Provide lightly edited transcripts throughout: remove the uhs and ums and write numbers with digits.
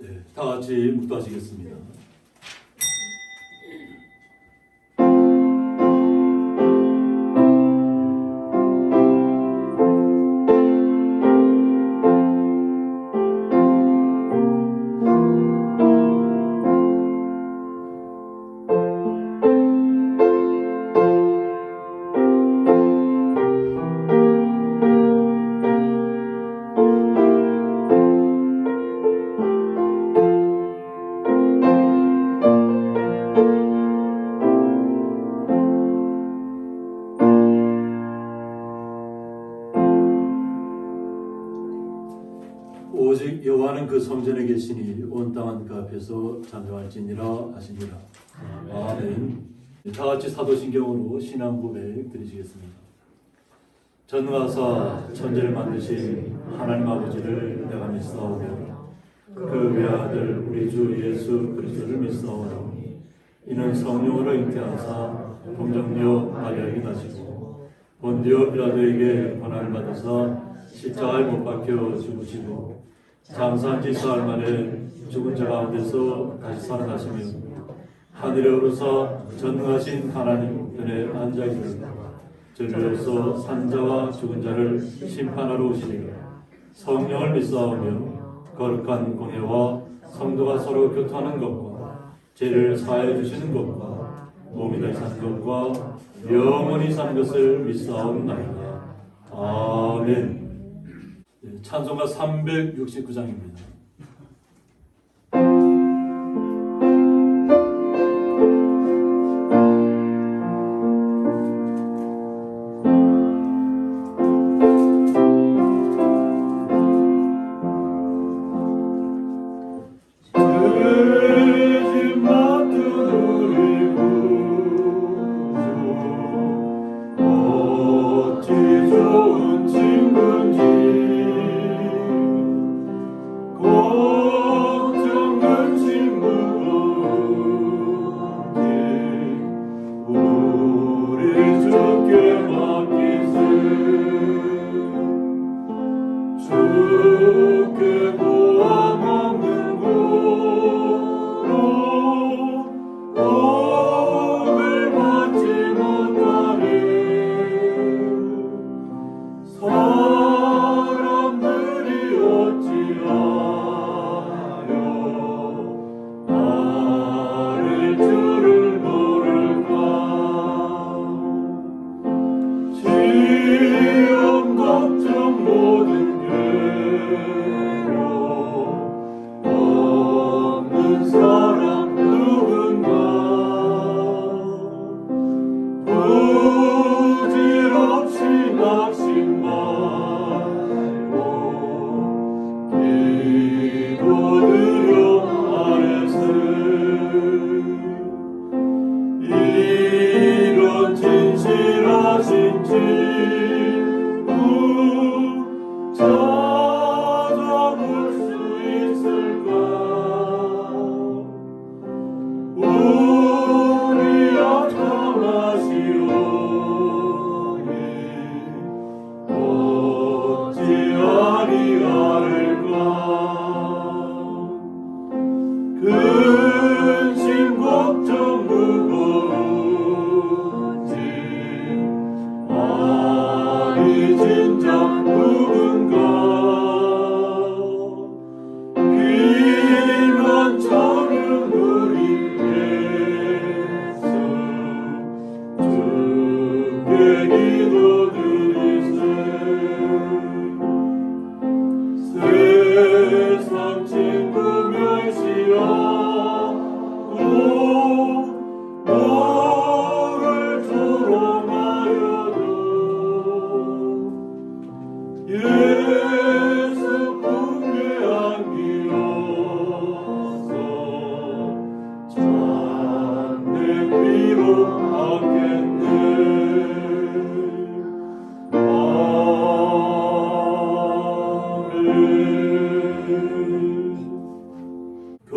네, 다 같이 묵도하시겠습니다. 오직 여호와는 그 성전에 계시니 온 땅은 그 앞에서 찬송할지니라 하시니라. 아멘. 다 같이 사도신경으로 신앙 고백 드리시겠습니다. 전능하사 천지를 만드신 하나님 아버지를 내가 믿사오며 그 외아들 우리 주 예수 그리스도를 믿사오니 이는 성령으로 잉태하사 동정녀 마리아에게 나시고 본디오 빌라도에게 고난을 받으사 십자가에 못 박혀 죽으시고 장사한 지 사흘 만에 죽은 자 가운데서 다시 살아나시며 하늘에 오르사 전능하신 하나님 편에 앉아 계시다. 저리로서 산자와 죽은 자를 심판하러 오시리라. 성령을 믿사오며 거룩한 공예와 성도가 서로 교통하는 것과 죄를 사하여 주시는 것과 몸이 다시 사는 것과 영원히 사는 것을 믿사옵나이다. 아멘. 찬송가 369장입니다.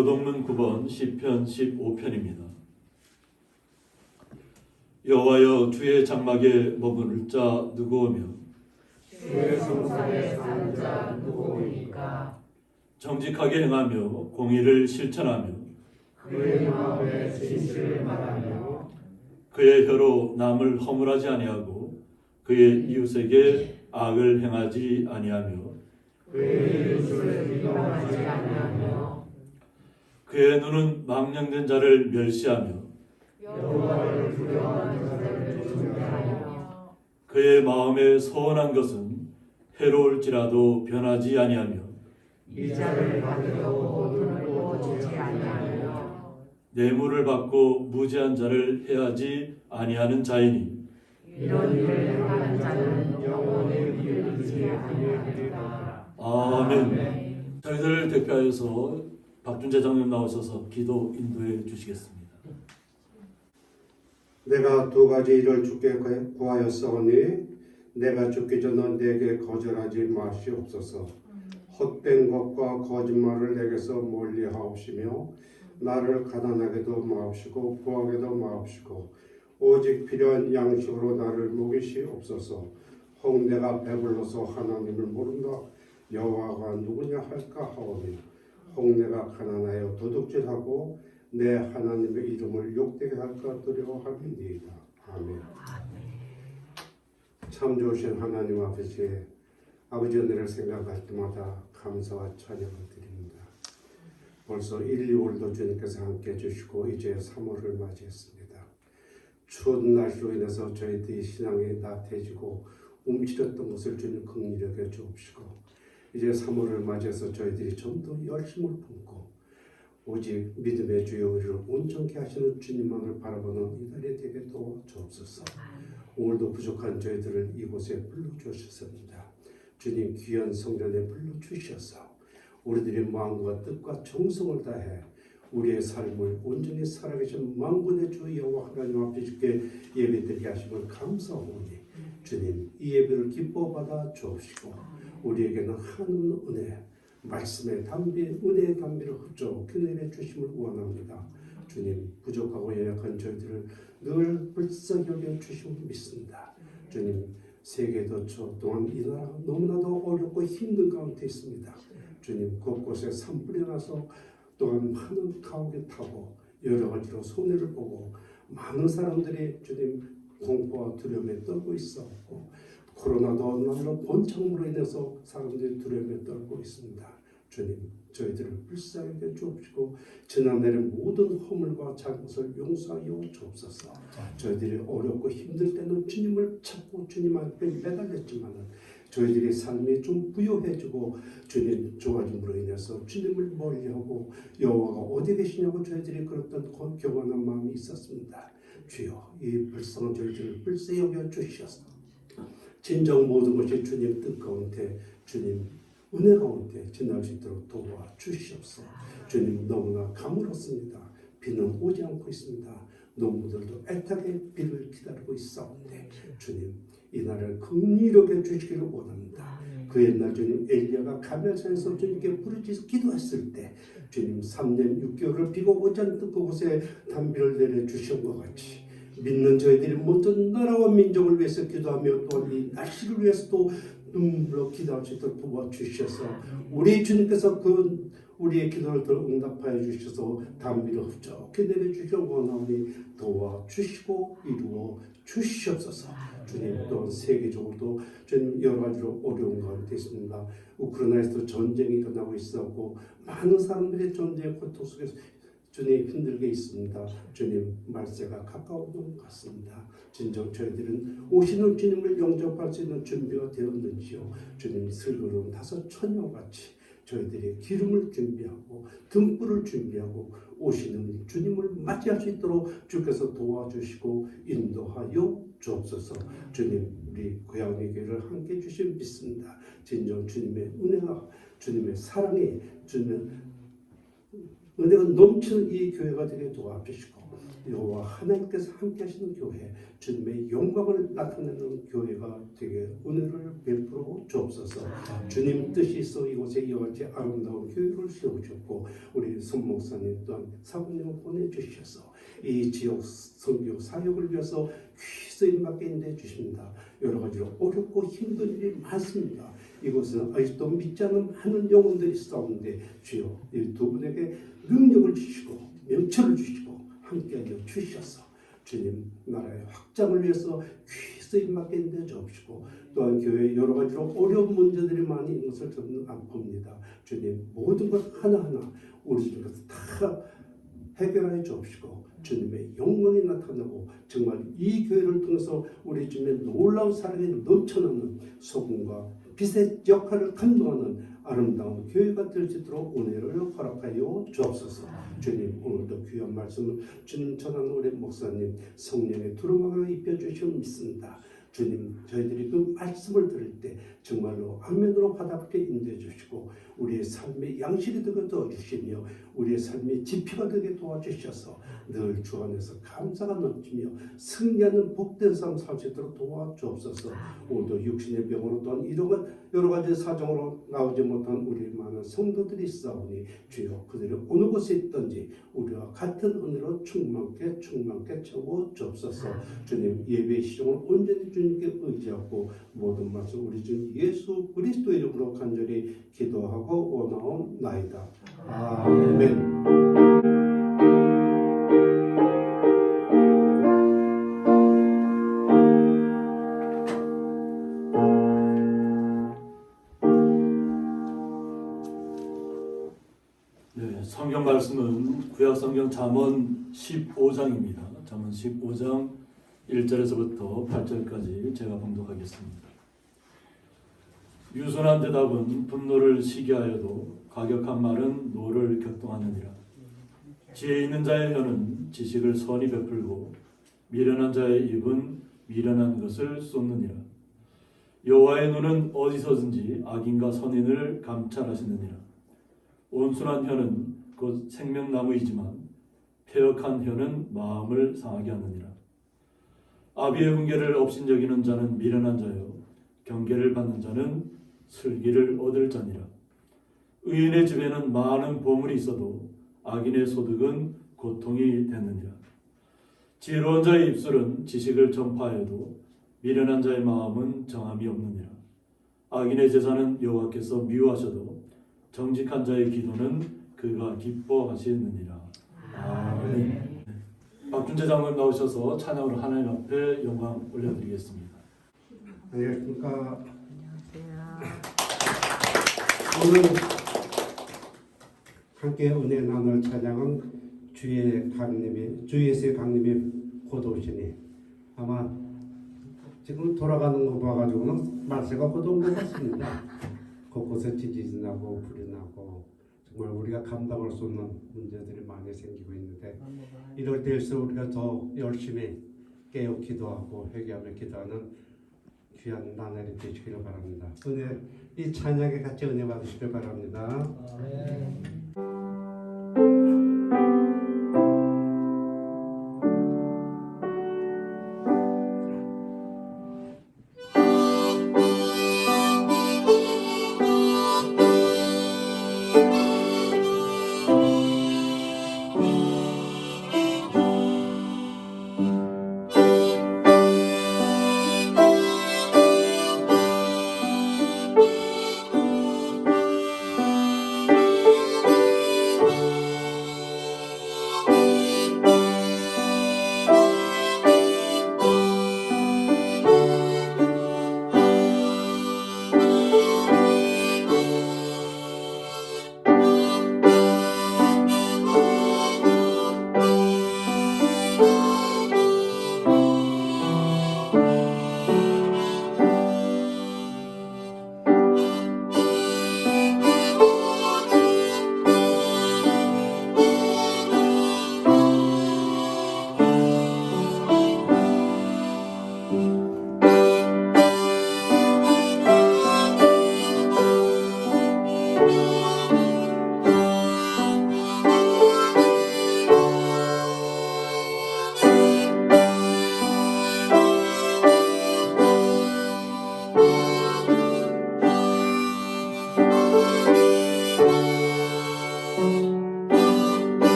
교동문 9번 시편 15편입니다. 여호와여 주의 장막에 머무를 자 누구오며 주의 성산에 사는 자 누구오니까. 정직하게 행하며 공의를 실천하며 그의 마음에 진실을 말하며 그의 혀로 남을 허물하지 아니하고 그의 이웃에게 악을 행하지 아니하며 그의 이웃을 비방하지 아니하며 그의 눈은 망령된 자를 멸시하며 여호와를 두려워하는 자를 존경하며 그의 마음에 소원한 것은 해로울지라도 변하지 아니하며 이자를 받으려고 돈을 모으지 아니하며 뇌물을 받고 무지한 자를 해하지 아니하는 자이니 이런 일을 행하는 자는 영원히 이르지 아니하리라. 아멘. 저희들 대표하여서 박준재 장님 나오셔서 기도 인도해 주시겠습니다. 내가 두 가지 일을 주께 구하였사오니 내가 죽기 전에 내게 거절하지 마시옵소서. 헛된 것과 거짓말을 내게서 멀리하옵시며 나를 가난하게도 마옵시고 부하게도 마옵시고 오직 필요한 양식으로 나를 먹이시옵소서. 혹 내가 배불러서 하나님을 모른다 여호와가 누구냐 할까 하오며 혹 내가 가난하여 도둑질하고 내 하나님의 이름을 욕되게 할까 두려워함이니이다. 아멘. 참 좋으신 하나님 아버지, 아버지 은혜를 생각할 때마다 감사와 찬양을 드립니다. 벌써 1, 2월도 주님께서 함께 해주시고 이제 3월을 맞이했습니다. 추운 날씨로 인해서 저희들이 신앙이 나태해지고 움츠렸던 것을 주님 긍휼히 여겨 주옵시고 이제 3월을 맞이해서 저희들이 좀 더 열심을 품고 오직 믿음의 주여 우리를 온전케 하시는 주님만을 바라보는 이 날이 되게 도와주옵소서. 오늘도 부족한 저희들을 이곳에 불러주셨습니다. 주님 귀한 성전에 불러주셔서 우리들의 마음과 뜻과 정성을 다해 우리의 삶을 온전히 살아계신 만군의 주 여호와 하나님 앞에 주께 예배드리게 하심을 감사하오니 주님 이 예배를 기뻐 받아 주옵시고 우리에게는 하늘 은혜 말씀의 담비 은혜의 담비를 흡족히 내려주심을 원합니다. 주님 부족하고 연약한 저희들을 늘 불쌍히 여겨 주심을 믿습니다. 주님 세계도 저 또한 이 나라가 너무나도 어렵고 힘든 가운데 있습니다. 주님 곳곳에 산불이 나서 또한 많은 가옥에 타고 여러 가지로 손해를 보고 많은 사람들이 주님 공포와 두려움에 떨고 있었고 코로나도 날로 본창으로 인해서 사람들이 두려움에 떨고 있습니다. 주님 저희들을 불쌍하게 주옵시고 지난날의 모든 허물과 잘못을 용서하여 주옵소서. 저희들이 어렵고 힘들 때는 주님을 찾고 주님 앞에 매달렸지만 저희들의 삶이 좀 부요해지고 주님 좋아짐으로 인해서 주님을 멀리하고 여호와가 어디 계시냐고 저희들이 그랬던 교만한 마음이 있었습니다. 주여 이 불쌍한 저희들을 불쌍히 여겨 주시옵소서. 진정 모든 것이 주님 뜻 가운데 주님 은혜 가운데 지날 수 있도록 도와주시옵소서. 주님 너무나 가물었습니다. 비는 오지 않고 있습니다. 농부들도 애타게 비를 기다리고 있사온데 주님 이 날을 긍휼하게 주시기를 원합니다. 그 옛날 주님 엘리야가 가멜산에서 주님께 부르짖어 기도했을 때 주님 3년 6개월을 비가 오지 않던 그곳에 단비를 내려주신 것 같이 믿는 저희들이 먼저 나라와 민족을 위해서 기도하며 또한 이 날씨를 위해서도 눈물로 기도할 수 있도록 도와주셔서 우리 주님께서 그 우리의 기도를 응답하여 주셔서 단비를 흡족히 내려주시고 원하오니 도와주시고 이루어 주시옵소서. 주님 또한 세계적으로도 주님 여러 가지로 어려운 가운데 있습니다. 우크라이나에서도 전쟁이 일어나고 있었고 많은 사람들이 전쟁의 고통 속에서 주님 힘들게 있습니다. 주님 말세가 가까운 것 같습니다. 진정 저희들은 오시는 주님을 영접할 수 있는 준비가 되었는지요. 주님 슬그러운 5 처녀같이 저희들이 기름을 준비하고 등불을 준비하고 오시는 주님을 맞이할 수 있도록 주께서 도와주시고 인도하여 주옵소서. 주님 우리 고향의 교회를 함께 주신 믿습니다. 진정 주님의 은혜가 주님의 사랑이 주님의 은혜가 넘치는 이 교회가 되게 도와주시고 여호와 하나님께서 함께 하시는 교회 주님의 영광을 나타내는 교회가 되게 은혜를 베풀어 주옵소서. 주님 뜻이 있어 이곳에 이와 같이 아름다운 교회를 세우셨고 우리 손목사님 또한 사모님을 보내주셔서 이 지역 선교 사역을 위해서 귀 쓰임받게 인도해 주십니다. 여러 가지로 어렵고 힘든 일이 많습니다. 이곳은 아직도 믿지 않는 많은 영혼들이 싸우는데 주여 이 두 분에게 능력을 주시고 명철을 주시고 함께하여 주셔서 주님 나라의 확장을 위해서 귀 쓰임 받게 인도해 주옵시고 또한 교회에 여러 가지로 어려운 문제들이 많이 있는 것을 저는 봅니다. 주님 모든 것 하나하나 우리 중에서 다 해결하여 주옵시고 주님의 영광이 나타나고 정말 이 교회를 통해서 우리 주님의 놀라운 사랑이 넘쳐나는 소금과 빛의 역할을 감당하는 아름다운 교회가 될 수 있도록 은혜를 허락하여 주옵소서. 주님 오늘도 귀한 말씀을 주님 전하는 우리 목사님 성령의 두루마기를 입혀주시면 믿습니다. 주님 저희들이 그 말씀을 들을 때 정말로 아멘으로 받아들게 인도해 주시고 우리의 삶의 양식이 되게 도와주시며 우리의 삶의 지피가 되게 도와주셔서 늘 주 안에서 감사가 넘치며 승리하는 복된 삶 살 수 있도록 도와주옵소서. 오늘도 육신의 병으로 또한 이러한 여러 가지 사정으로 나오지 못한 우리 많은 성도들이 있사오니 주여 그들이 어느 곳에 있든지 우리와 같은 은혜로 충만케 채워 주옵소서. 주님 예배의 시종을 온전히 주님께 의지하고 모든 말씀 우리 주 예수 그리스도의 이름으로 간절히 기도하고 원하옵나이다. 아멘. 네, 성경 말씀은 구약 성경 잠언 15장입니다. 잠언 15장 1절에서부터 8절까지 제가 봉독하겠습니다. 유순한 대답은 분노를 시기하여도 과격한 말은 노를 격동하느니라. 지혜 있는 자의 혀는 지식을 선히 베풀고 미련한 자의 입은 미련한 것을 쏟느니라. 여호와의 눈은 어디서든지 악인과 선인을 감찰하시느니라. 온순한 혀는 곧 생명나무이지만 패역한 혀는 마음을 상하게 하느니라. 아비의 훈계를 업신여기는 자는 미련한 자요 경계를 받는 자는 슬기를 얻을 자니라. 의인의 집에는 많은 보물이 있어도 악인의 소득은 고통이 되느니라. 지혜로운 자의 입술은 지식을 전파해도 미련한 자의 마음은 정함이 없느니라. 악인의 제사는 여호와께서 미워하셔도 정직한 자의 기도는 그가 기뻐하시느니라. 아멘. 박준재 장로님 나오셔서 찬양으로 하나님 앞에 영광 올려드리겠습니다. 안녕하십니까. 오늘 함께 은혜 나눌 찬양은 주 예수의 강림의 고도시니 아마 지금 돌아가는 거 봐가지고는 말세가 곧 온 것 같습니다. 곳곳에 지진이 나고 불이 나고 정말 우리가 감당할 수 없는 문제들이 많이 생기고 있는데 이럴 때일수록 우리가 더 열심히 깨어 기도하고 회개하며 기도하는 귀한 나날이 되시기를 바랍니다. 은혜 이 찬양에 같이 은혜 받으시길 바랍니다.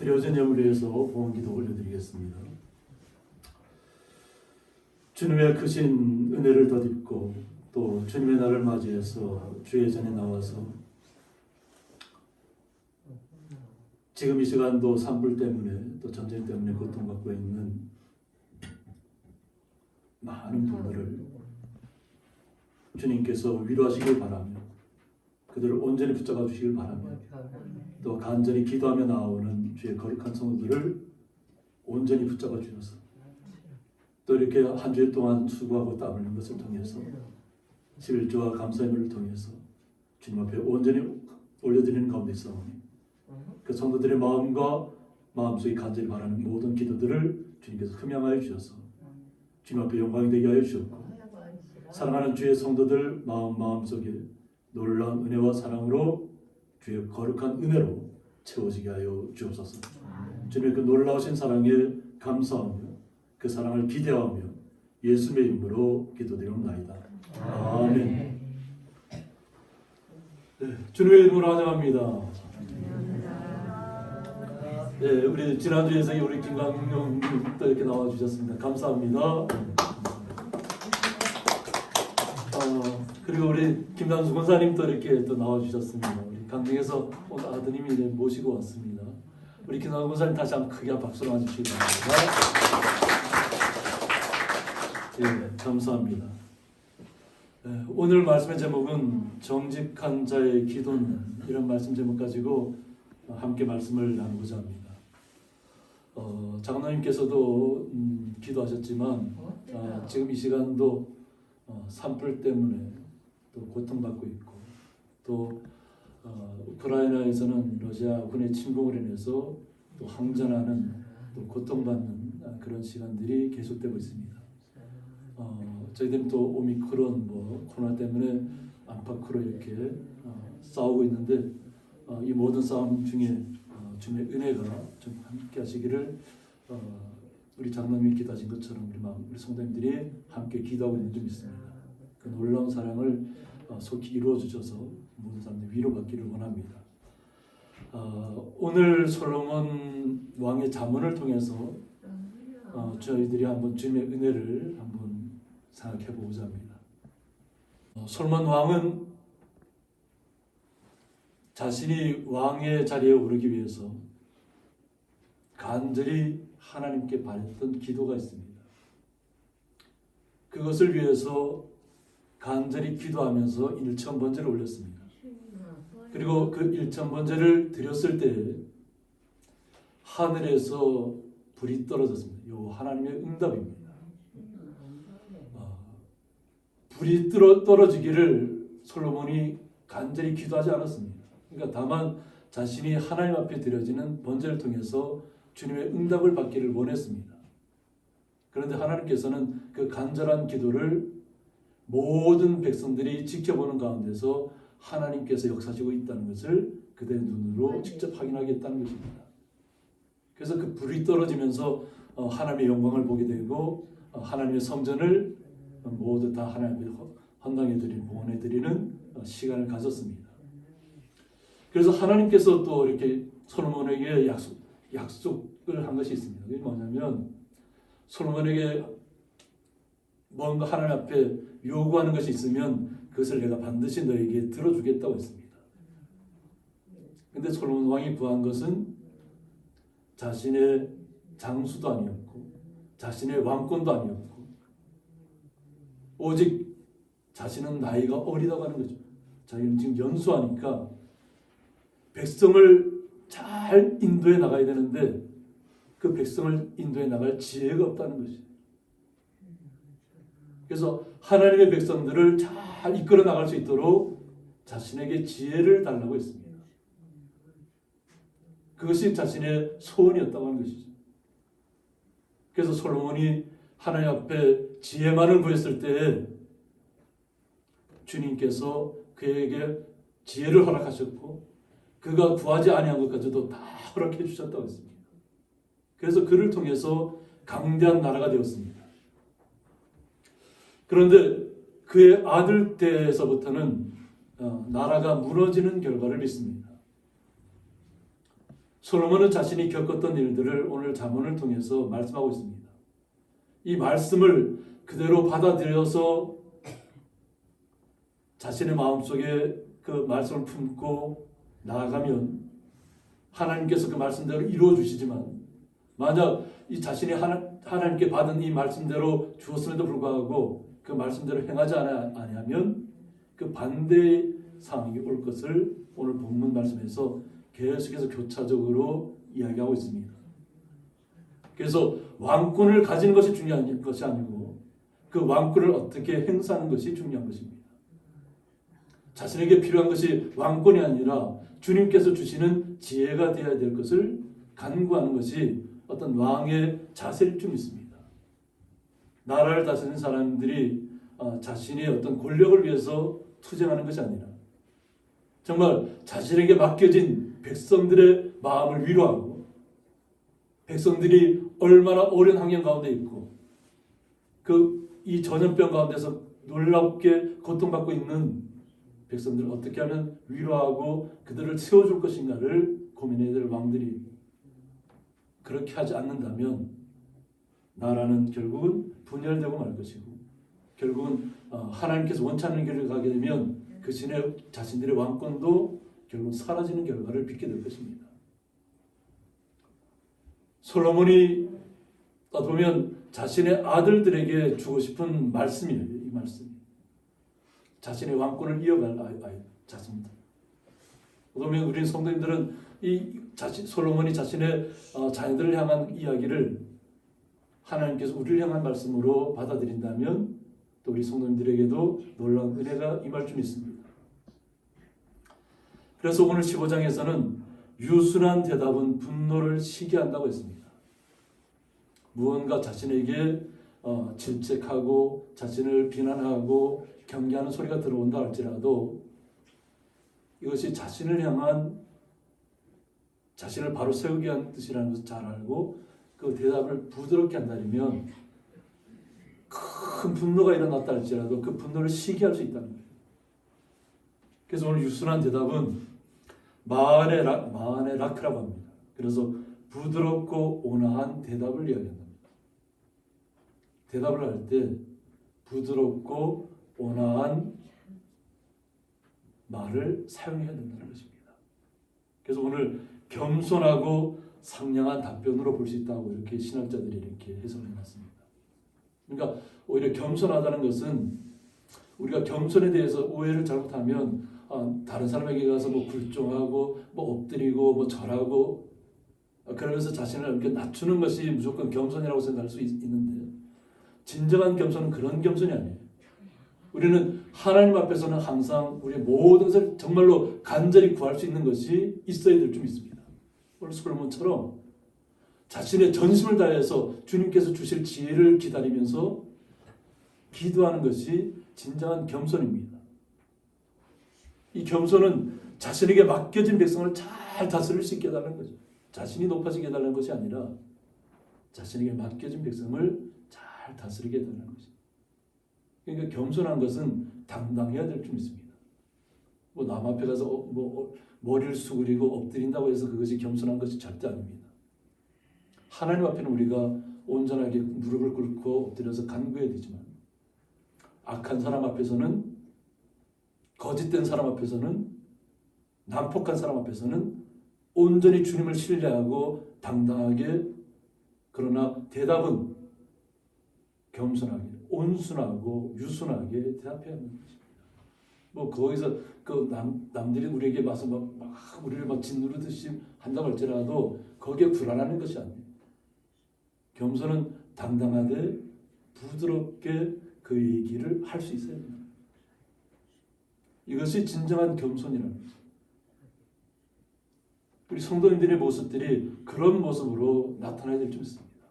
드려진 예물을 위해서 봉헌기도 올려드리겠습니다. 주님의 크신 은혜를 덧입고 또 주님의 날을 맞이해서 주의 전에 나와서 지금 이 시간도 산불 때문에 또 전쟁 때문에 고통받고 있는 많은 분들을 주님께서 위로하시길 바라며 그들을 온전히 붙잡아 주시길 바라며 또 간절히 기도하며 나오는 주의 거룩한 성도들을 온전히 붙잡아 주셔서 또 이렇게 한 주일 동안 수고하고 땀 흘린 것을 통해서 11조와 감사의물을 통해서 주님 앞에 온전히 올려드리는 가운데 있사오니 그 성도들의 마음과 마음속에 간절히 바라는 모든 기도들을 주님께서 흠양하여 주셔서 주님 앞에 영광이 되게 하여 주셨고 사랑하는 주의 성도들 마음속에 놀라운 은혜와 사랑으로 주의 거룩한 은혜로 채워지게 하여 주옵소서. 주님의 그 놀라우신 사랑에 감사하며 그 사랑을 기대하며 예수님의 이름으로 기도드리옵나이다. 아멘. 네, 주님의 이름으로 환영합니다. 네, 우리 지난주에 우리 김광용님도 이렇게 나와주셨습니다. 감사합니다. 그리고 우리 김남수 권사님도 이렇게 또 나와주셨습니다. 우리 강릉에서 오늘 아드님이 이제 모시고 왔습니다. 우리 김남수 권사님 다시 한번 크게 박수로 와주시기 바랍니다. 예, 감사합니다. 예, 오늘 말씀의 제목은 정직한 자의 기도는 이런 말씀 제목 가지고 함께 말씀을 나누고자 합니다. 장로님께서도 기도하셨지만 지금 이 시간도 산불 때문에 또 고통받고 있고 또 우크라이나에서는 러시아군의 침공을 인해서 또 항전하는 또 고통받는 그런 시간들이 계속되고 있습니다. 저희들은 또 오미크론 코로나 때문에 안팎으로 이렇게 싸우고 있는데 이 모든 싸움 중에 주님의 은혜가 좀 함께 하시기를 우리 장로님이 기도하신 것처럼 우리 성도님들이 함께 기도하고 있는 점 있습니다. 그 놀라운 사랑을 속히 이루어 주셔서 모든 사람들이 위로받기를 원합니다. 오늘 솔로몬 왕의 잠언을 통해서 저희들이 한번 주님의 은혜를 한번 생각해 보고자 합니다. 솔로몬 왕은 자신이 왕의 자리에 오르기 위해서 간절히 하나님께 바랬던 기도가 있습니다. 그것을 위해서 간절히 기도하면서 일천번제를 올렸습니다. 그리고 그 일천번제를 드렸을 때 하늘에서 불이 떨어졌습니다. 요 하나님의 응답입니다. 불이 떨어지기를 솔로몬이 간절히 기도하지 않았습니다. 그러니까 다만 자신이 하나님 앞에 드려지는 번제를 통해서 주님의 응답을 받기를 원했습니다. 그런데 하나님께서는 그 간절한 기도를 모든 백성들이 지켜보는 가운데서 하나님께서 역사하시고 있다는 것을 그들의 눈으로 직접 확인하겠다는 것입니다. 그래서 그 불이 떨어지면서 하나님의 영광을 보게 되고 하나님의 성전을 모두 다 하나님 앞에 헌당해드리는 봉헌해드리는 시간을 가졌습니다. 그래서 하나님께서 또 이렇게 솔로몬에게 약속을 한 것이 있습니다. 그게 뭐냐면 솔로몬에게 뭔가 하나님 앞에 요구하는 것이 있으면 그것을 내가 반드시 너에게 들어주겠다고 했습니다. 그런데 솔로몬 왕이 구한 것은 자신의 장수도 아니었고 자신의 왕권도 아니었고 오직 자신은 나이가 어리다고 하는 거죠. 자기는 지금 연수하니까 백성을 잘 인도해 나가야 되는데 그 백성을 인도해 나갈 지혜가 없다는 것이죠. 그래서 하나님의 백성들을 잘 이끌어 나갈 수 있도록 자신에게 지혜를 달라고 했습니다. 그것이 자신의 소원이었다고 하는 것이죠. 그래서 솔로몬이 하나님 앞에 지혜만을 구했을 때 주님께서 그에게 지혜를 허락하셨고 그가 구하지 아니한 것까지도 다 허락해 주셨다고 했습니다. 그래서 그를 통해서 강대한 나라가 되었습니다. 그런데 그의 아들 때에서부터는 나라가 무너지는 결과를 믿습니다. 솔로몬은 자신이 겪었던 일들을 오늘 잠언을 통해서 말씀하고 있습니다. 이 말씀을 그대로 받아들여서 자신의 마음속에 그 말씀을 품고 나아가면 하나님께서 그 말씀대로 이루어 주시지만, 만약 이 자신이 하나님께 받은 이 말씀대로 주었음에도 불구하고 그 말씀대로 행하지 아니하면 그 반대의 상황이 올 것을 오늘 본문 말씀에서 계속해서 교차적으로 이야기하고 있습니다. 그래서 왕권을 가지는 것이 중요한 것이 아니고 그 왕권을 어떻게 행사하는 것이 중요한 것입니다. 자신에게 필요한 것이 왕권이 아니라 주님께서 주시는 지혜가 되어야 될 것을 간구하는 것이 어떤 왕의 자세일 줄 믿습니다. 나라를 다스리는 사람들이 자신의 어떤 권력을 위해서 투쟁하는 것이 아니라 정말 자신에게 맡겨진 백성들의 마음을 위로하고, 백성들이 얼마나 어려운 환경 가운데 있고 이 전염병 가운데서 놀랍게 고통받고 있는 백성들을 어떻게 하면 위로하고 그들을 세워줄 것인가를 고민해야 될 왕들이, 그렇게 하지 않는다면 나라는 결국은 분열되고 말 것이고, 결국은 하나님께서 원치 않는 길을 가게 되면 그 자신들의 왕권도 결국 사라지는 결과를 빚게 될 것입니다. 솔로몬이 보면 자신의 아들들에게 주고 싶은 말씀이에요. 이 말씀이 자신의 왕권을 이어갈 자손들. 그러면 우리 성도님들은 솔로몬이 자신의 자녀들을 향한 이야기를 하나님께서 우리를 향한 말씀으로 받아들인다면 또 우리 성도님들에게도 놀라운 은혜가 임할 줄 믿습니다. 그래서 오늘 15장에서는 유순한 대답은 분노를 시게 한다고 했습니다. 무언가 자신에게 질책하고 자신을 비난하고 경계하는 소리가 들어온다 할지라도 이것이 자신을 향한, 자신을 바로 세우기 위한 뜻이라는 것을 잘 알고 그 대답을 부드럽게 한다면 큰 분노가 일어났다 할지라도 그 분노를 시기할 수 있다는 거예요. 그래서 오늘 유순한 대답은 마안의 라크라고 합니다. 그래서 부드럽고 온화한 대답을 이야기한다. 대답을 할 때 부드럽고 온화한 말을 사용해야 된다는 것입니다. 그래서 오늘 겸손하고 상냥한 답변으로 볼 수 있다고 이렇게 신학자들이 이렇게 해석을 해놨습니다. 그러니까 오히려 겸손하다는 것은 우리가 겸손에 대해서 오해를 잘못하면 다른 사람에게 가서 굴종하고 엎드리고 절하고 그러면서 자신을 이렇게 낮추는 것이 무조건 겸손이라고 생각할 수 있는데, 진정한 겸손은 그런 겸손이 아니에요. 우리는 하나님 앞에서는 항상 우리의 모든 것을 정말로 간절히 구할 수 있는 것이 있어야 될 줄 믿습니다. 오늘 솔로몬처럼 자신의 전심을 다해서 주님께서 주실 지혜를 기다리면서 기도하는 것이 진정한 겸손입니다. 이 겸손은 자신에게 맡겨진 백성을 잘 다스릴 수 있게 해달라는 거죠. 자신이 높아지게 해달라는 것이 아니라 자신에게 맡겨진 백성을 잘 다스리게 해달라는 것입니다. 그러니까 겸손한 것은 당당해야 될 줄 믿습니다. 남 앞에 가서 머리를 수그리고 엎드린다고 해서 그것이 겸손한 것이 절대 아닙니다. 하나님 앞에는 우리가 온전하게 무릎을 꿇고 엎드려서 간구해야 되지만, 악한 사람 앞에서는, 거짓된 사람 앞에서는, 난폭한 사람 앞에서는 온전히 주님을 신뢰하고 당당하게, 그러나 대답은 겸손하게, 온순하고 유순하게 대답해야 하는 것입니다. 거기서 남들이 우리에게 와서 우리를 짓누르듯이 한다고 할지라도 거기에 불안하는 것이 아니에요. 겸손은 당당하되 부드럽게 그 얘기를 할 수 있어야 됩니다. 이것이 진정한 겸손이라는 거죠. 우리 성도님들의 모습들이 그런 모습으로 나타나야 될 줄 믿습니다.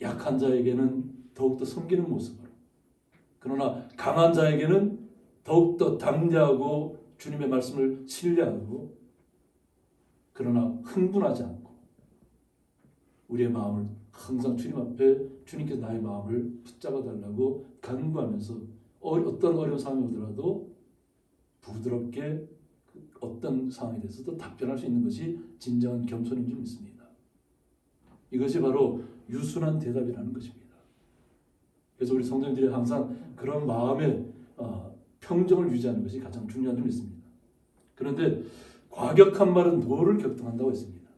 약한 자에게는 더욱더 섬기는 모습으로, 그러나 강한 자에게는 더욱더 담대하고 주님의 말씀을 신뢰하고, 그러나 흥분하지 않고 우리의 마음을 항상 주님 앞에, 주님께서 나의 마음을 붙잡아 달라고 간구하면서 어떤 어려운 상황이 오더라도 부드럽게 어떤 상황에 대해서도 답변할 수 있는 것이 진정한 겸손인 줄 믿습니다. 이것이 바로 유순한 대답이라는 것입니다. 그래서 우리 성도님들이 항상 그런 마음의 평정을 유지하는 것이 가장 중요한 줄 믿습니다. 그런데 과격한 말은 노를 격동한다고 했습니다.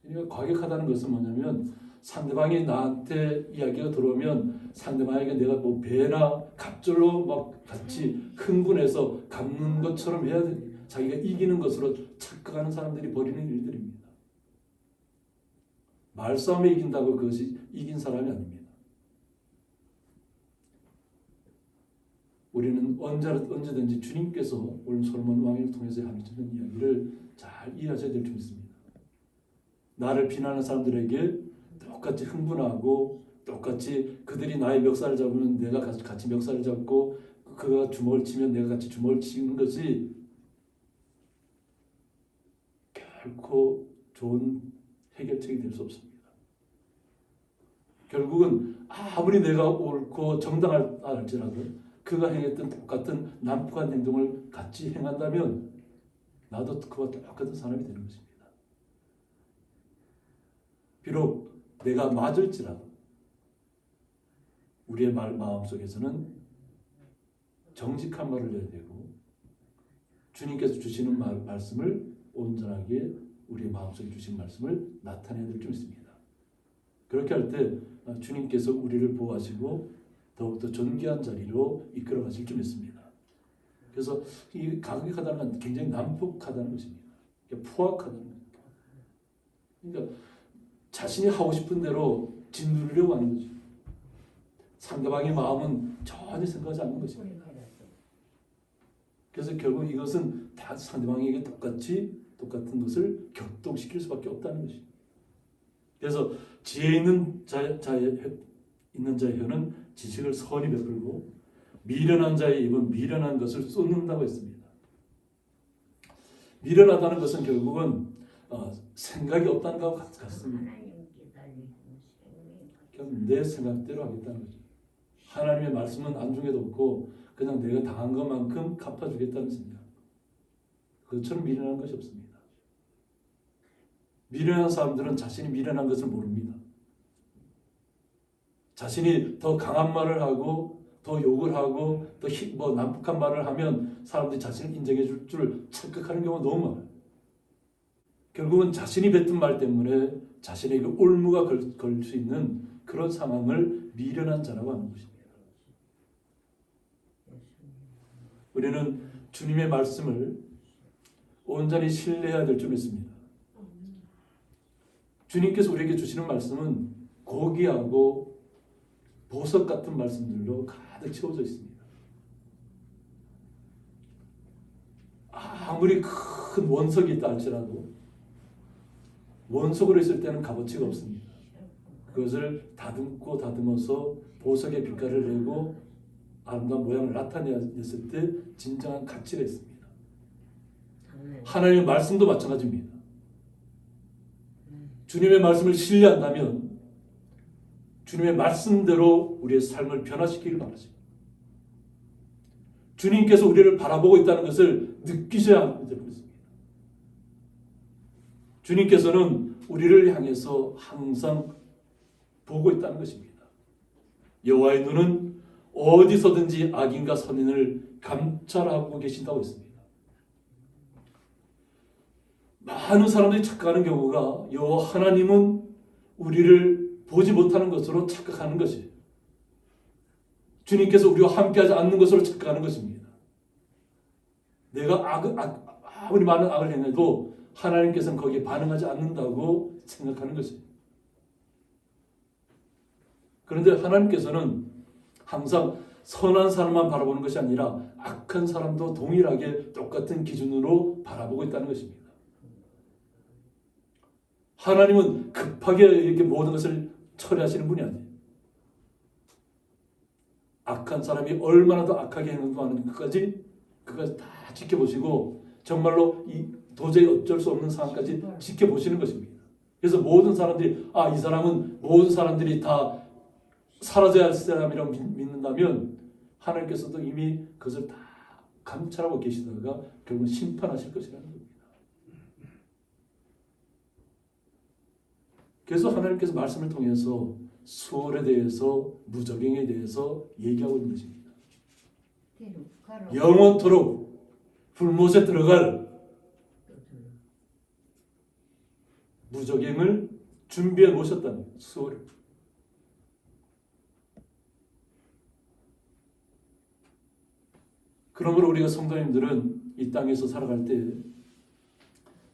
그러니까 과격하다는 것은 뭐냐면 상대방이 나한테 이야기가 들어오면 상대방에게 내가 뭐 배나 갑절로 막 같이 흥분해서 갚는 것처럼 해야 돼. 자기가 이기는 것으로 착각하는 사람들이 벌이는 일들입니다. 말싸움에 이긴다고 그것이 이긴 사람이 아닙니다. 우리는 언제든지 주님께서 오늘 솔로몬 왕을 통해서 하시는 이야기를 잘 이해하셔야 될 줄 믿습니다. 나를 비난하는 사람들에게 똑같이 흥분하고 똑같이 그들이 나의 멱살을 잡으면 내가 같이 멱살을 잡고 그가 주먹을 치면 내가 같이 주먹을 치는 것이 결코 좋은 해결책이 될 수 없습니다. 결국은 아무리 내가 옳고 정당할지라도 그가 행했던 똑같은 난폭한 행동을 같이 행한다면 나도 그와 똑같은 사람이 되는 것입니다. 비록 내가 맞을지라도 우리의 마음속에서는 정직한 말을 해야 되고 주님께서 주시는 말씀을 온전하게 우리의 마음속에 주신 말씀을 나타내야 될 줄 믿습니다. 그렇게 할 때 주님께서 우리를 보호하시고 더욱더 존귀한 자리로 이끌어 가실 줄 믿습니다. 그래서 이 가격하다는 건 굉장히 난폭하다는 것입니다. 포악하다는 겁니다. 그러니까 자신이 하고 싶은 대로 짓누르려고 하는 거죠. 상대방의 마음은 전혀 생각하지 않는 것입니다. 그래서 결국 이것은 다 상대방에게 똑같은 것을 격동시킬 수밖에 없다는 것입니다. 그래서 지혜 있는 자의 혀는 지식을 선히 베풀고 미련한 자의 입은 미련한 것을 쏟는다고 했습니다. 미련하다는 것은 결국은 생각이 없다는 것과 같습니다. 내 생각대로 하겠다는 거죠. 하나님의 말씀은 안중에도 없고 그냥 내가 당한 것만큼 갚아주겠다는 생각. 그것처럼 미련한 것이 없습니다. 미련한 사람들은 자신이 미련한 것을 모릅니다. 자신이 더 강한 말을 하고 더 욕을 하고 더 난폭한 말을 하면 사람들이 자신을 인정해 줄 줄 착각하는 경우가 너무 많아요. 결국은 자신이 뱉은 말 때문에 자신에게 올무가 걸 수 있는 그런 상황을 미련한 자라고 하는 것입니다. 우리는 주님의 말씀을 온전히 신뢰해야 될 줄 믿습니다. 주님께서 우리에게 주시는 말씀은 고귀하고 보석 같은 말씀들로 가득 채워져 있습니다. 아무리 큰 원석이 있다 할지라도 원석으로 있을 때는 값어치가 없습니다. 그것을 다듬어서 보석의 빛깔을 내고 아름다운 모양을 나타냈을 때 진정한 가치가 있습니다. 하나님의 말씀도 마찬가지입니다. 주님의 말씀을 신뢰한다면 주님의 말씀대로 우리의 삶을 변화시키길 바라십니다. 주님께서 우리를 바라보고 있다는 것을 느끼셔야 합니다. 주님께서는 우리를 향해서 항상 보고 있다는 것입니다. 여호와의 눈은 어디서든지 악인과 선인을 감찰하고 계신다고 했습니다. 많은 사람들이 착각하는 경우가 여호와 하나님은 우리를 보지 못하는 것으로 착각하는 것이에요. 주님께서 우리와 함께하지 않는 것으로 착각하는 것입니다. 내가 아무리 많은 악을 행해도 하나님께서는 거기에 반응하지 않는다고 생각하는 것이에요. 그런데 하나님께서는 항상 선한 사람만 바라보는 것이 아니라 악한 사람도 동일하게 똑같은 기준으로 바라보고 있다는 것입니다. 하나님은 급하게 이렇게 모든 것을 처리하시는 분이 아니에요. 악한 사람이 얼마나 더 악하게 행동하는 것까지 다 지켜보시고 정말로 도저히 어쩔 수 없는 상황까지 지켜보시는 것입니다. 그래서 모든 사람들이 이 사람은 모든 사람들이 다 사라져야 할 사람이라고 믿는다면 하나님께서도 이미 그것을 다 감찰하고 계시다가 결국 심판하실 것이라는 겁니다. 그래서 하나님께서 말씀을 통해서 수월에 대해서 무적행에 대해서 얘기하고 있는 것입니다. 영원토록 불못에 들어갈 무적행을 준비해 놓으셨다는 수월을. 그러므로 우리가 성도님들은 이 땅에서 살아갈 때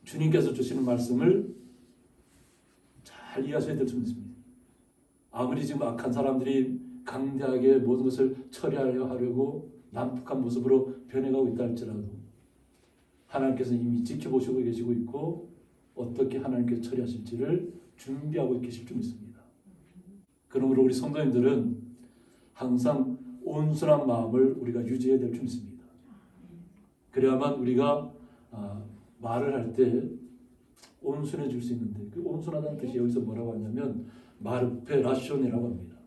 주님께서 주시는 말씀을 잘 이해하셔야 될 줄 믿습니다. 아무리 지금 악한 사람들이 강대하게 모든 것을 처리하려고 난폭한 모습으로 변해가고 있다 할지라도 하나님께서 이미 지켜보시고 계시고 있고 어떻게 하나님께서 처리하실지를 준비하고 계실 줄 믿습니다. 그러므로 우리 성도님들은 항상 온순한 마음을 우리가 유지해야 될 줄 믿습니다. 그래야만 우리가 말을 할 때 온순해질 수 있는데, 그 온순하다는 뜻이 여기서 뭐라고 하냐면 마르페 라시온이라고 합니다.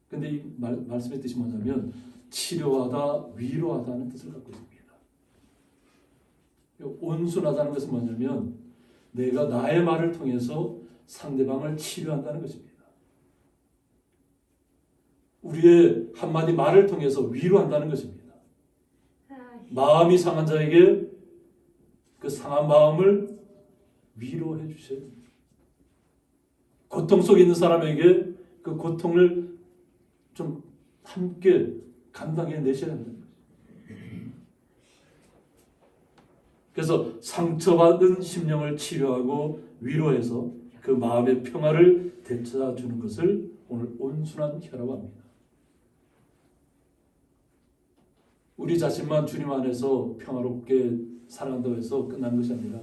근데 이 말씀의 뜻이 뭐냐면 치료하다, 위로하다는 뜻을 갖고 있습니다. 온순하다는 것은 뭐냐면 내가 나의 말을 통해서 상대방을 치료한다는 것입니다. 우리의 한마디 말을 통해서 위로한다는 것입니다. 마음이 상한 자에게 그 상한 마음을 위로해 주셔야 됩니다. 고통 속에 있는 사람에게 그 고통을 좀 함께 감당해 내셔야 합니다. 그래서 상처받은 심령을 치료하고 위로해서 그 마음의 평화를 되찾아주는 것을 오늘 온순한 혀라고 합니다. 우리 자신만 주님 안에서 평화롭게 살아간다고 해서 끝난 것이 아니라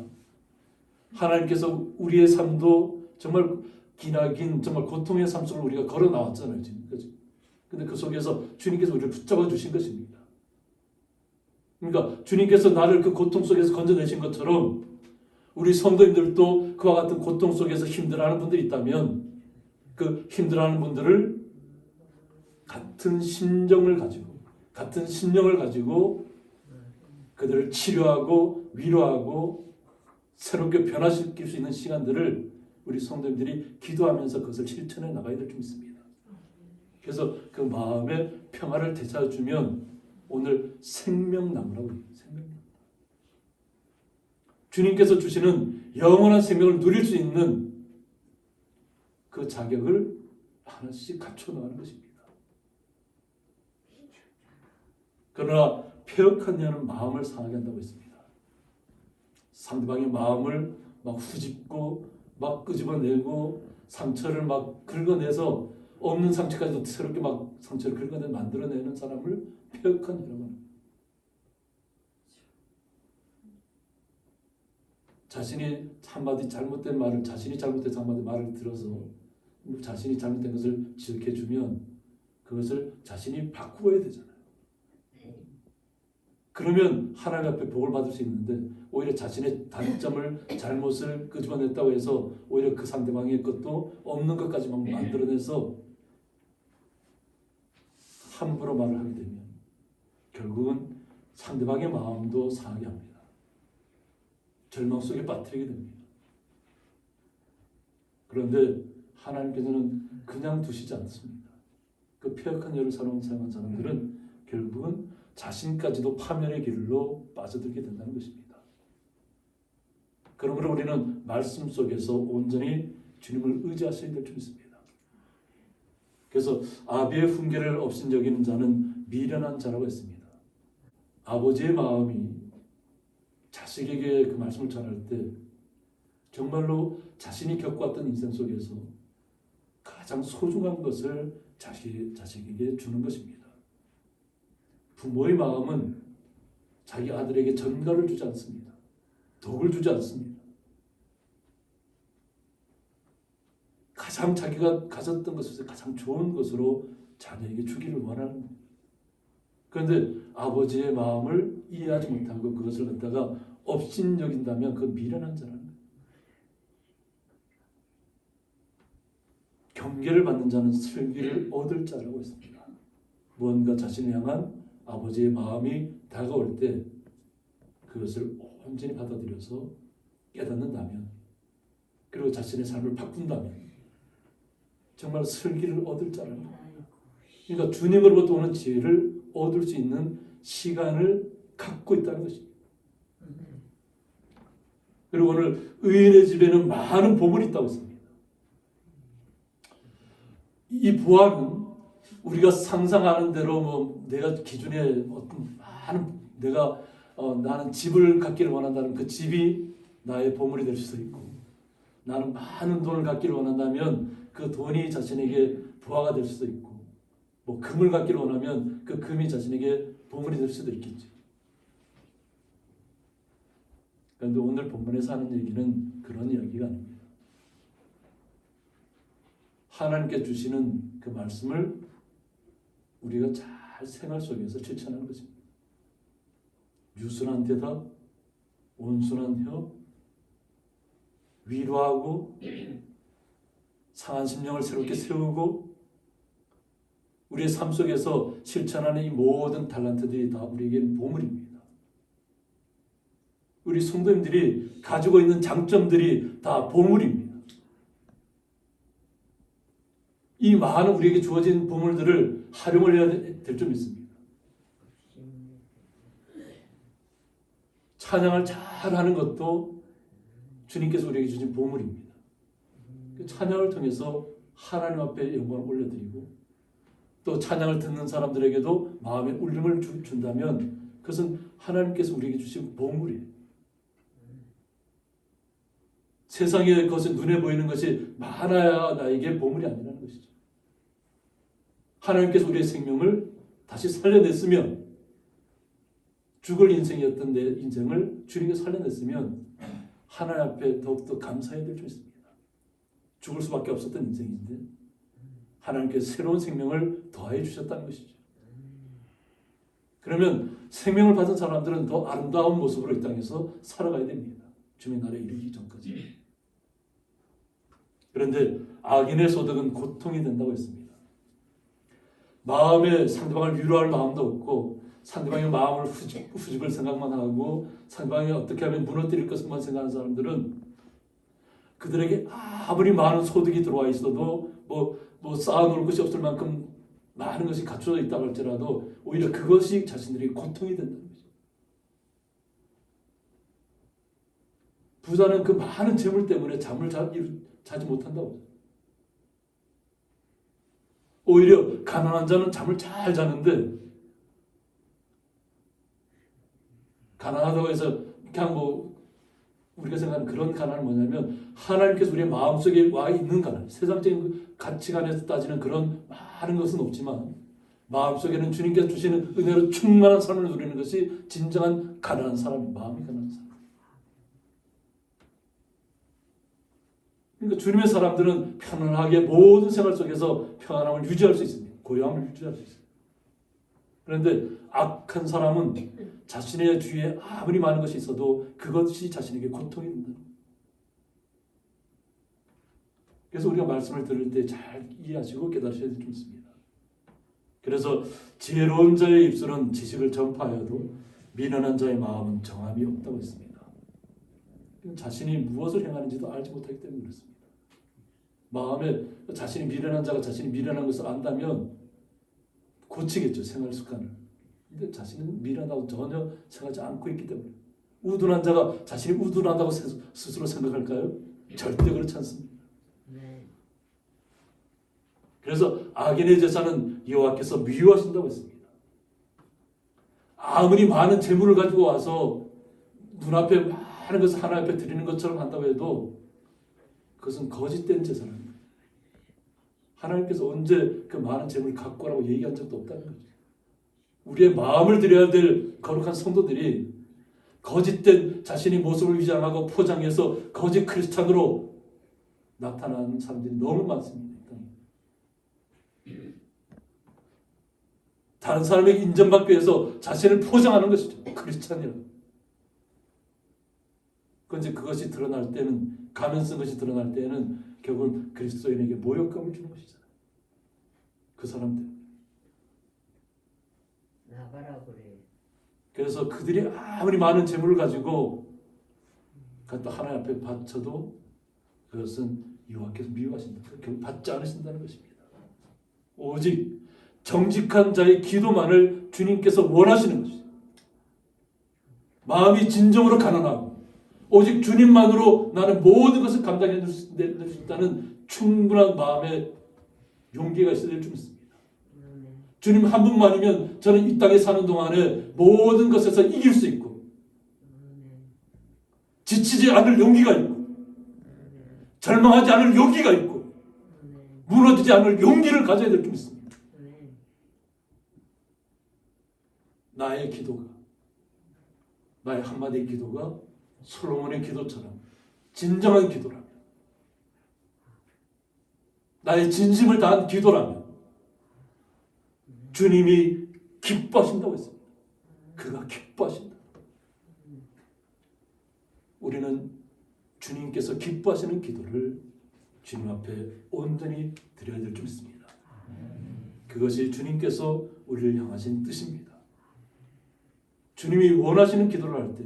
하나님께서 우리의 삶도 정말 기나긴 정말 고통의 삶 속을 우리가 걸어 나왔잖아요. 지금. 근데 그 속에서 주님께서 우리를 붙잡아 주신 것입니다. 그러니까 주님께서 나를 그 고통 속에서 건져내신 것처럼 우리 성도님들도 그와 같은 고통 속에서 힘들어하는 분들이 있다면 그 힘들어하는 분들을 같은 심정을 가지고 같은 신령을 가지고 그들을 치료하고 위로하고 새롭게 변화시킬 수 있는 시간들을 우리 성도님들이 기도하면서 그것을 실천해 나가야 될 줄 믿습니다. 그래서 그 마음의 평화를 되찾아주면 오늘 생명나무라고 해요. 생명나무. 주님께서 주시는 영원한 생명을 누릴 수 있는 그 자격을 하나씩 갖춰 나가는 것입니다. 그러나 폐역한 자는 마음을 상하게 한다고 했습니다. 상대방의 마음을 막 후집고 막 끄집어내고 상처를 막 긁어내서 없는 상처까지도 새롭게 막 상처를 긁어내 만들어내는 사람을 폐역한 자라고 합니다. 자신이 한마디 잘못된 말을 자신이 잘못해서 한마디 말을 들어서 자신이 잘못된 것을 지적해주면 그것을 자신이 바꾸어야 되잖아요. 그러면 하나님 앞에 복을 받을 수 있는데 오히려 자신의 단점을 잘못을 끄집어냈다고 해서 오히려 그 상대방의 것도 없는 것까지 막 만들어내서 함부로 말을 하게 되면 결국은 상대방의 마음도 상하게 합니다. 절망 속에 빠뜨리게 됩니다. 그런데 하나님께서는 그냥 두시지 않습니다. 그 폐역한 여를 살아온 사람들은 결국은 자신까지도 파멸의 길로 빠져들게 된다는 것입니다. 그러므로 우리는 말씀 속에서 온전히 주님을 의지하셔야 될 줄 믿습니다. 그래서 아비의 훈계를 없인 여기는 자는 미련한 자라고 했습니다. 아버지의 마음이 자식에게 그 말씀을 전할 때 정말로 자신이 겪어왔던 인생 속에서 가장 소중한 것을 자식에게 주는 것입니다. 부모의 마음은 자기 아들에게 전가를 주지 않습니다. 덕을 주지 않습니다. 가장 자기가 가졌던 것에서 가장 좋은 것으로 자녀에게 주기를 원하는 거예요. 그런데 아버지의 마음을 이해하지 못하고 그것을 갖다가 업신여긴다면 그 미련한 자라는 거예요. 경계를 받는 자는 슬기를 얻을 자라고 했습니다. 무언가 자신을 향한 아버지의 마음이 다가올 때 그것을 온전히 받아들여서 깨닫는다면, 그리고 자신의 삶을 바꾼다면 정말 슬기를 얻을 줄 알아요. 그러니까 주님으로부터 오는 지혜를 얻을 수 있는 시간을 갖고 있다는 것입니다. 그리고 오늘 의인의 집에는 많은 보물이 있다고 했습니다. 이 부활은 우리가 상상하는 대로 뭐 내가 기준에 어떤 많은 나는 집을 갖기를 원한다는 그 집이 나의 보물이 될 수도 있고, 나는 많은 돈을 갖기를 원한다면 그 돈이 자신에게 부하가 될 수도 있고, 뭐 금을 갖기를 원하면 그 금이 자신에게 보물이 될 수도 있겠죠. 그런데 오늘 본문에서 하는 얘기는 그런 이야기가 아닙니다. 하나님께 주시는 그 말씀을 우리가 잘 생활 속에서 실천하는 것입니다. 유순한 대답, 온순한 혀, 위로하고 상한 심령을 새롭게 세우고, 우리의 삶 속에서 실천하는 이 모든 달란트들이 다 우리에게 보물입니다. 우리 성도님들이 가지고 있는 장점들이 다 보물입니다. 이 많은 우리에게 주어진 보물들을 활용을 해야 될 줄 믿습니다. 찬양을 잘하는 것도 주님께서 우리에게 주신 보물입니다. 그 찬양을 통해서 하나님 앞에 영광을 올려드리고, 또 찬양을 듣는 사람들에게도 마음의 울림을 준다면 그것은 하나님께서 우리에게 주신 보물이에요. 세상에 그것은 눈에 보이는 것이 많아야 나에게 보물이 아니라는 것이죠. 하나님께서 우리의 생명을 다시 살려냈으면, 죽을 인생이었던 내 인생을 주님께서 살려냈으면 하나님 앞에 더욱더 감사해야 될 줄 있습니다. 죽을 수밖에 없었던 인생인데 하나님께서 새로운 생명을 더해 주셨다는 것이죠. 그러면 생명을 받은 사람들은 더 아름다운 모습으로 이 땅에서 살아가야 됩니다. 주님의 나라에 이르기 전까지. 그런데 악인의 소득은 고통이 된다고 했습니다. 마음에 상대방을 위로할 마음도 없고, 상대방의 마음을 후집을 생각만 하고, 상대방이 어떻게 하면 무너뜨릴 것만 생각하는 사람들은 그들에게 아무리 많은 소득이 들어와 있어도 뭐 쌓아놓을 것이 없을 만큼 많은 것이 갖춰져 있다고 할지라도 오히려 그것이 자신들에게 고통이 된다는 거죠. 부자는 그 많은 재물 때문에 잠을 자지 못한다고. 오히려 가난한 자는 잠을 잘 자는데, 가난하다고 해서 그냥 뭐 우리가 생각하는 그런 가난은 뭐냐면, 하나님께서 우리의 마음속에 와 있는 가난, 세상적인 가치관에서 따지는 그런 많은 것은 없지만 마음속에는 주님께서 주시는 은혜로 충만한 삶을 누리는 것이 진정한 가난한 사람, 마음이 가난한 사람. 그러니까 주님의 사람들은 편안하게 모든 생활 속에서 평안함을 유지할 수 있습니다. 고요함을 유지할 수 있습니다. 그런데 악한 사람은 자신의 주위에 아무리 많은 것이 있어도 그것이 자신에게 고통이 된다. 그래서 우리가 말씀을 들을 때 잘 이해하시고 깨달으셔야 될 줄 믿습니다. 그래서 지혜로운 자의 입술은 지식을 전파하여도 미련한 자의 마음은 정함이 없다고 했습니다. 자신이 무엇을 행하는지도 알지 못하기 때문에 그렇습니다. 마음에 자신이 미련한 자가 자신이 미련한 것을 안다면 고치겠죠, 생활 습관을. 근데 자신은 미련하다고 전혀 생각하지 않고 있기 때문에. 우둔한 자가 자신이 우둔하다고 스스로 생각할까요? 절대 그렇지 않습니다. 그래서 악인의 제사는 여호와께서 미워하신다고 했습니다. 아무리 많은 재물을 가지고 와서 눈앞에 많은 것을 하나님 앞에 드리는 것처럼 한다고 해도 그것은 거짓된 제사라는 거예요. 하나님께서 언제 그 많은 재물을 갖고 오라고 얘기한 적도 없다는 거죠. 우리의 마음을 드려야 될 거룩한 성도들이 거짓된 자신의 모습을 위장하고 포장해서 거짓 크리스찬으로 나타나는 사람들이 너무 많습니다. 다른 사람에게 인정받기 위해서 자신을 포장하는 것이죠. 크리스찬이라고. 그런데 그것이 드러날 때는, 가면 쓴 것이 드러날 때는 결국은 그리스도인에게 모욕감을 주는 것이잖아요. 그 사람들. 나가라고 그래서 그들이 아무리 많은 재물을 가지고 갖다 하나님 앞에 바쳐도 그것은 여호와께서 미워하신다. 결국 받지 않으신다는 것입니다. 오직 정직한 자의 기도만을 주님께서 원하시는 것이죠. 마음이 진정으로 가난하고 오직 주님만으로 나는 모든 것을 감당해 줄 수 있다는 충분한 마음의 용기가 있어야 될 줄 믿습니다. 주님 한 분만이면 저는 이 땅에 사는 동안에 모든 것에서 이길 수 있고 지치지 않을 용기가 있고 절망하지 않을 용기가 있고 무너지지 않을 용기를 가져야 될 줄 믿습니다. 나의 기도가, 나의 한마디의 기도가 솔로몬의 기도처럼 진정한 기도라면, 나의 진심을 다한 기도라면 주님이 기뻐하신다고 했습니다. 그가 기뻐하신다. 우리는 주님께서 기뻐하시는 기도를 주님 앞에 온전히 드려야 될 줄 믿습니다. 그것이 주님께서 우리를 향하신 뜻입니다. 주님이 원하시는 기도를 할 때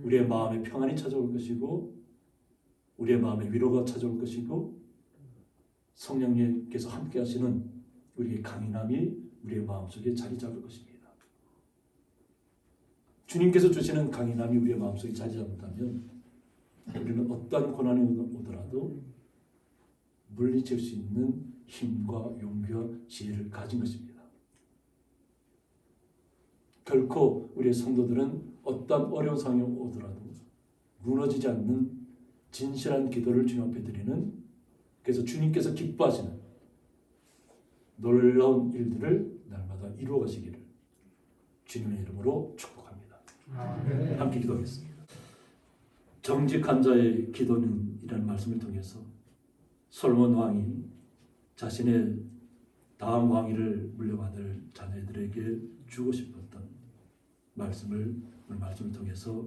우리의 마음에 평안이 찾아올 것이고 우리의 마음에 위로가 찾아올 것이고 성령님께서 함께 하시는 우리의 강인함이 우리의 마음속에 자리 잡을 것입니다. 주님께서 주시는 강인함이 우리의 마음속에 자리 잡는다면 우리는 어떤 고난이 오더라도 물리칠 수 있는 힘과 용기와 지혜를 가진 것입니다. 결코 우리의 성도들은 어떤 어려운 상황이 오더라도 무너지지 않는 진실한 기도를 주님 앞에 드리는, 그래서 주님께서 기뻐하시는 놀라운 일들을 날마다 이루어 가시기를 주님의 이름으로 축복합니다. 함께 기도하겠습니다. 정직한 자의 기도는 이라는 말씀을 통해서 솔로몬 왕이 자신의 다음 왕위를 물려받을 자녀들에게 주고 싶었던 말씀을 오늘 말씀을 통해서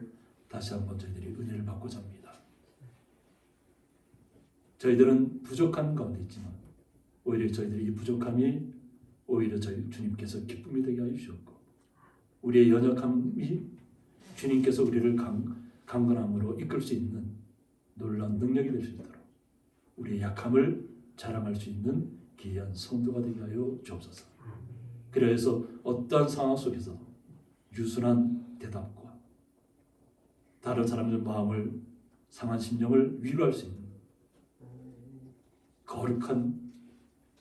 다시 한번 저희들이 은혜를 받고자 합니다. 저희들은 부족한 가운데 있지만 오히려 저희들이 이 부족함이 오히려 저희 주님께서 기쁨이 되게 하여 주셨고 우리의 연약함이 주님께서 우리를 강건함으로 이끌 수 있는 놀라운 능력이 될 수 있도록 우리의 약함을 자랑할 수 있는 귀한 성도가 되게 하여 주옵소서. 그래서 어떠한 상황 속에서 유순한 대답과 다른 사람의 마음을 상한 심령을 위로할 수 있는 거룩한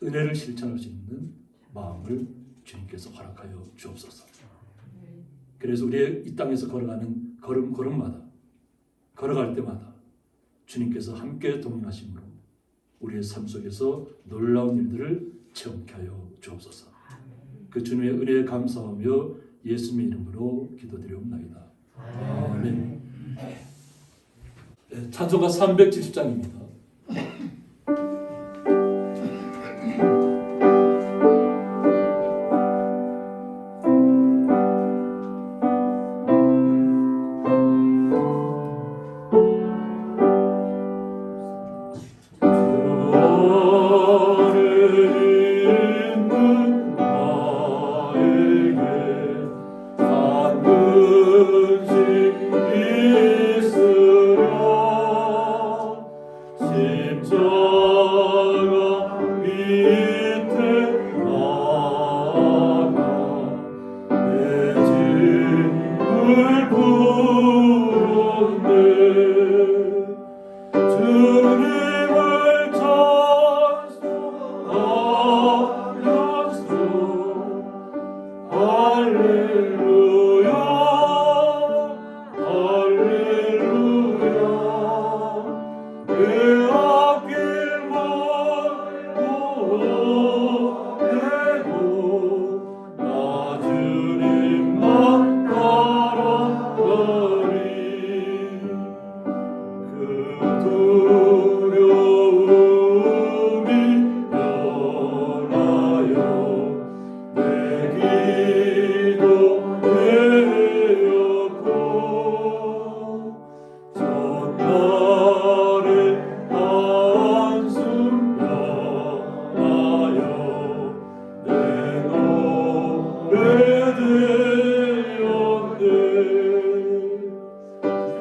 은혜를 실천할 수 있는 마음을 주님께서 허락하여 주옵소서. 그래서 우리의 이 땅에서 걸어가는 걸음마다 걸어갈 때마다 주님께서 함께 동행하심으로 우리의 삶 속에서 놀라운 일들을 체험케 하여 주옵소서. 그 주님의 은혜에 감사하며 예수님의 이름으로 기도드리옵나이다. 아멘. 네, 찬송가 370장입니다.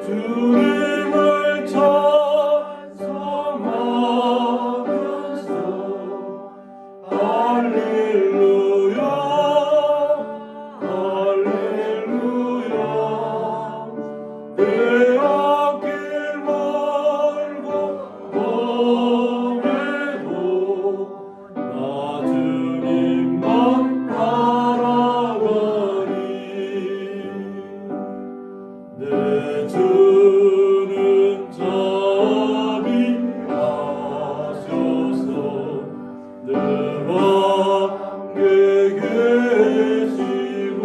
주님을 찬송하면서 할렐루야 할렐루야 내 앞길 멀고 먼데도 나 주님만 따라가리 내 주는 자비하셔서 늘 함께 계시고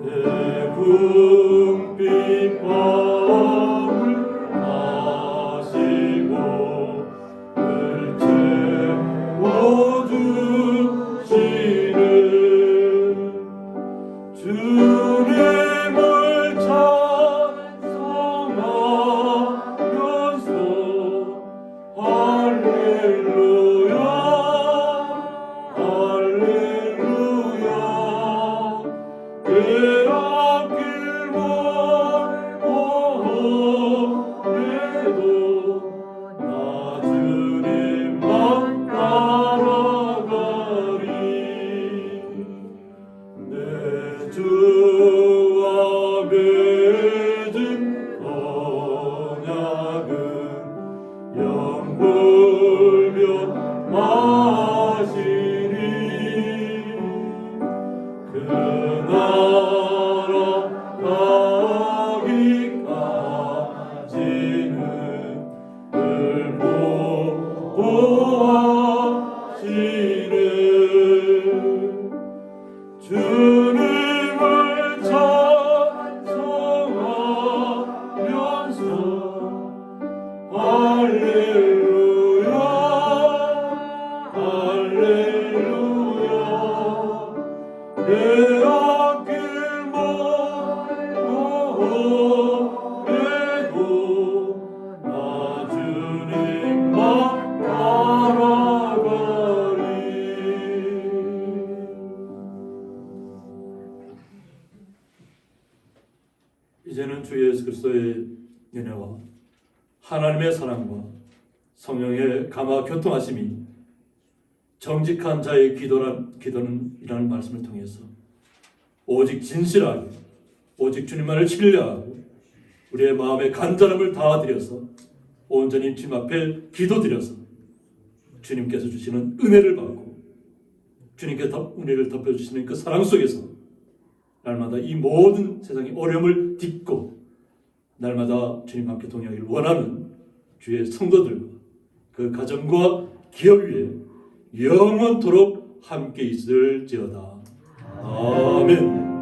내 궁핍 마음을 아시고 늘 채워주시는 주님을 찬송하면서 할렐루야 할렐루야 내 앞길 멀고 먼데도 나 주님만 따라가리 내 주와 맺은 언약은 영불변 마시니 그 나라 가기까지는 늘 보호하시네 주님을 찬송하면서 할렐루야 할렐루야 내 앞길 멀고 먼데도 나 주님만 따라가리 이제는 주 예수 그리스도의 은혜와 하나님의 사랑과 성령의 감화 교통하심이 정직한 자의 기도는 이라는 말씀을 통해서 오직 진실하게 오직 주님만을 신뢰하고 우리의 마음의 간절함을 다드려서 온전히 주님 앞에 기도드려서 주님께서 주시는 은혜를 받고 주님께서 은혜를 덮여주시는 그 사랑 속에서 날마다 이 모든 세상의 어려움을 딛고 날마다 주님 함께 동행하기를 원하는 주의 성도들과 그 가정과 기업 위에 영원토록 함께 있을지어다. 아멘.